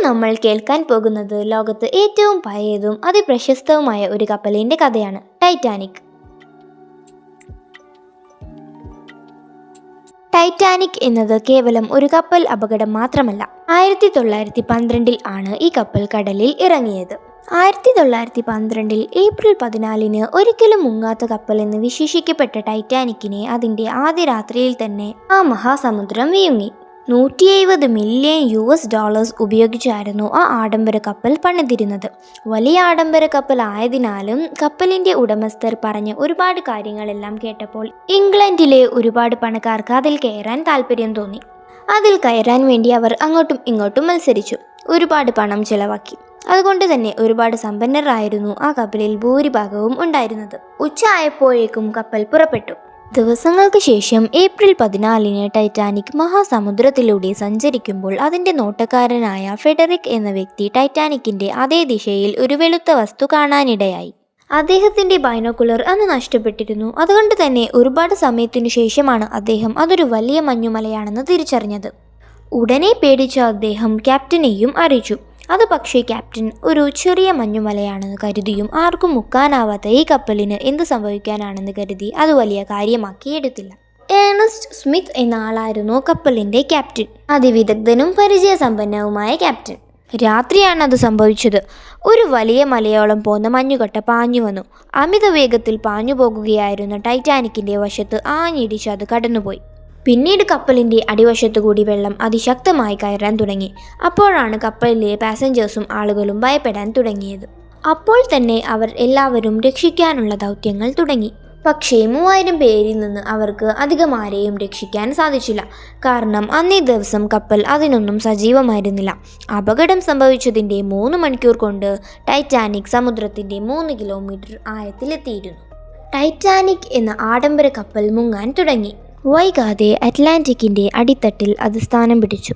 നമ്മൾ കേൾക്കാൻ പോകുന്നത് ലോകത്ത് ഏറ്റവും പഴയതും അതിപ്രശസ്തവുമായ ഒരു കപ്പലിൻ്റെ കഥയാണ്, ടൈറ്റാനിക്. ടൈറ്റാനിക് എന്നത് കേവലം ഒരു കപ്പൽ അപകടം മാത്രമല്ല. 1912 ആണ് ഈ കപ്പൽ കടലിൽ ഇറങ്ങിയത്. 1912 ഏപ്രിൽ 14 ഒരിക്കലും മുങ്ങാത്ത കപ്പൽ എന്ന് വിശേഷിക്കപ്പെട്ട ടൈറ്റാനിക്കിനെ അതിൻ്റെ ആദ്യ രാത്രിയിൽ തന്നെ ആ മഹാസമുദ്രം വിഴുങ്ങി. $170 മില്യൺ ഉപയോഗിച്ചായിരുന്നു ആ ആഡംബര കപ്പൽ പണിതിരുന്നത്. വലിയ ആഡംബര കപ്പൽ ആയതിനാലും കപ്പലിൻ്റെ ഉടമസ്ഥർ പറഞ്ഞ ഒരുപാട് കാര്യങ്ങളെല്ലാം കേട്ടപ്പോൾ ഇംഗ്ലണ്ടിലെ ഒരുപാട് പണക്കാർക്ക് അതിൽ കയറാൻ താല്പര്യം തോന്നി. അതിൽ കയറാൻ വേണ്ടി അവർ അങ്ങോട്ടും ഇങ്ങോട്ടും മത്സരിച്ചു, ഒരുപാട് പണം ചെലവാക്കി. അതുകൊണ്ട് തന്നെ ഒരുപാട് സമ്പന്നരായിരുന്നു ആ കപ്പലിൽ ഭൂരിഭാഗവും ഉണ്ടായിരുന്നത്. ഉച്ച ആയപ്പോഴേക്കും കപ്പൽ പുറപ്പെട്ടു. ദിവസങ്ങൾക്ക് ശേഷം ഏപ്രിൽ 14 ടൈറ്റാനിക് മഹാസമുദ്രത്തിലൂടെ സഞ്ചരിക്കുമ്പോൾ അതിൻ്റെ നോട്ടക്കാരനായ ഫെഡറിക് എന്ന വ്യക്തി ടൈറ്റാനിക്കിൻ്റെ അതേ ദിശയിൽ ഒരു വെളുത്ത വസ്തു കാണാനിടയായി. അദ്ദേഹത്തിൻ്റെ ബൈനോക്കുലർ അന്ന് നഷ്ടപ്പെട്ടിരുന്നു. അതുകൊണ്ട് തന്നെ ഒരുപാട് സമയത്തിനു ശേഷമാണ് അദ്ദേഹം അതൊരു വലിയ മഞ്ഞുമലയാണെന്ന് തിരിച്ചറിഞ്ഞത്. ഉടനെ പേടിച്ച അദ്ദേഹം ക്യാപ്റ്റനെയും അറിയിച്ചു. അത് പക്ഷേ ക്യാപ്റ്റൻ ഒരു ചെറിയ മഞ്ഞുമലയാണെന്ന് കരുതിയും ആർക്കും മുക്കാനാവാത്ത ഈ കപ്പലിന് എന്ത് സംഭവിക്കാനാണെന്ന് കരുതി അത് വലിയ കാര്യമാക്കി എടുത്തില്ല. ഏണസ്റ്റ് സ്മിത്ത് എന്ന ആളായിരുന്നു കപ്പലിൻ്റെ ക്യാപ്റ്റൻ, അതിവിദഗ്ധനും പരിചയസമ്പന്നവുമായ ക്യാപ്റ്റൻ. രാത്രിയാണ് അത് സംഭവിച്ചത്. ഒരു വലിയ മലയോളം പോന്ന മഞ്ഞുകട്ട പാഞ്ഞു വന്നു. അമിത വേഗത്തിൽ പാഞ്ഞു പോകുകയായിരുന്ന ടൈറ്റാനിക്കിൻ്റെ വശത്ത് ആഞ്ഞിടിച്ച് അത് കടന്നുപോയി. പിന്നീട് കപ്പലിൻ്റെ അടിവശത്തുകൂടി വെള്ളം അതിശക്തമായി കയറാൻ തുടങ്ങി. അപ്പോഴാണ് കപ്പലിലെ പാസഞ്ചേഴ്സും ആളുകളും ഭയപ്പെടാൻ തുടങ്ങിയത്. അപ്പോൾ തന്നെ അവർ എല്ലാവരും രക്ഷിക്കാനുള്ള ദൗത്യങ്ങൾ തുടങ്ങി. പക്ഷേ 3000 പേരിൽ നിന്ന് അവർക്ക് അധികം ആരെയും രക്ഷിക്കാൻ സാധിച്ചില്ല. കാരണം അന്നേ ദിവസം കപ്പൽ അതിനൊന്നും സജീവമായിരുന്നില്ല. അപകടം സംഭവിച്ചതിൻ്റെ 3 മണിക്കൂർ കൊണ്ട് ടൈറ്റാനിക് സമുദ്രത്തിൻ്റെ 3 കിലോമീറ്റർ ആഴത്തിലെത്തിയിരുന്നു. ടൈറ്റാനിക് എന്ന ആഡംബര കപ്പൽ മുങ്ങാൻ തുടങ്ങി. വൈകാതെ അറ്റ്ലാന്റിക്കിൻ്റെ അടിത്തട്ടിൽ അത് സ്ഥാനം പിടിച്ചു.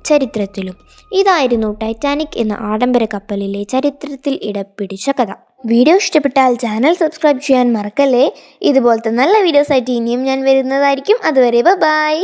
ചരിത്രത്തിലും ഇതായിരുന്നു ടൈറ്റാനിക് എന്ന ആഡംബര കപ്പലിലെ ചരിത്രത്തിൽ ഇടം പിടിച്ച കഥ. വീഡിയോ ഇഷ്ടപ്പെട്ടാൽ ചാനൽ സബ്സ്ക്രൈബ് ചെയ്യാൻ മറക്കല്ലേ. ഇതുപോലത്തെ നല്ല വീഡിയോസ് ആയിട്ട് ഇനിയും ഞാൻ വരുന്നതായിരിക്കും. അതുവരെ ബൈ.